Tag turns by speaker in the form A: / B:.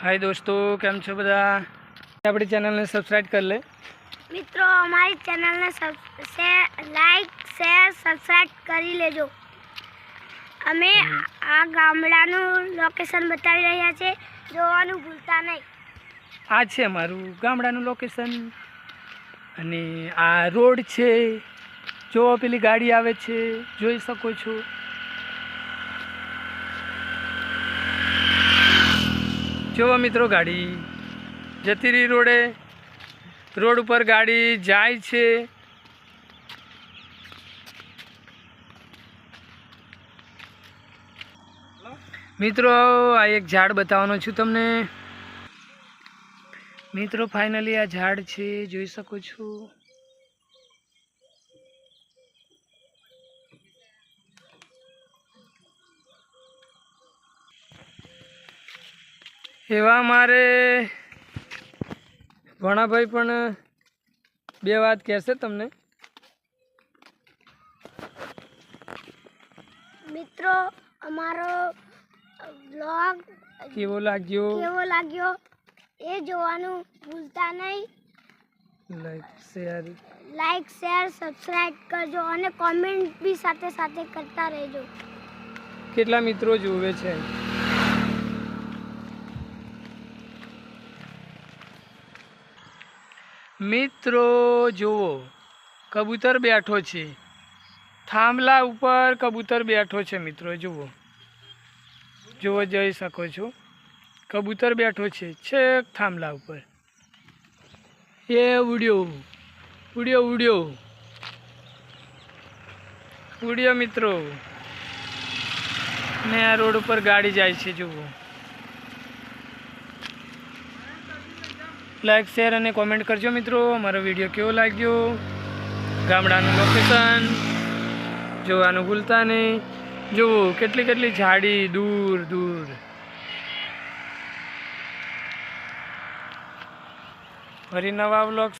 A: हाय दोस्तों, केम छो बधा? अपनी चैनल ने सब्सक्राइब कर ले
B: मित्रों। हमारी चैनल ने लाइक शेर सब्सक्राइब करी लेजो। અમે આ ગામડાનું લોકેશન બતાવી રહ્યા છે, જોવાનું ભૂલતા નહીં।
A: આ છે અમારું ગામડાનું લોકેશન અને આ રોડ છે। જો પેલી ગાડી આવે છે, જોઈ શકો છો। જો મિત્રો ગાડી જતી રહી રોડે, રોડ ઉપર ગાડી જાય છે। મિત્રો આ એક ઝાડ બતાવવાનો છું તમને। મિત્રો ફાઇનલી આ ઝાડ છે, જોઈ શકો છો। એવા મારે ભણાભાઈ પણ બે વાત કહેશે તમને।
B: મિત્રો અમારો બ્લોગ
A: કેવો લાગ્યો
B: એ જોવાનું ભૂલતા નહીં। લાઈક શેર સબસ્ક્રાઇબ કરજો અને કોમેન્ટ બી સાથે સાથે કરતા રહેજો।
A: કેટલા મિત્રો જોવે છે? મિત્રો જુઓ, કબૂતર બેઠો છે, થાંભલા ઉપર કબૂતર બેઠો છે। મિત્રો જુઓ જોઈ શકો છો, કબૂતર બેઠો છે છેક થાંભલા ઉપર। એ ઉડ્યો મિત્રો। ને આ રોડ ઉપર ગાડી જાય છે, જુઓ। લાઈક શેર અને કોમેન્ટ કરજો મિત્રો। અમારો વિડીયો કેવો લાગ્યો, ગામડાનું લોકેશન જોવાનું ભૂલતા નહીં। જુઓ કેટલી ઝાડી દૂર દૂર। ફરી નવા વ્લોગ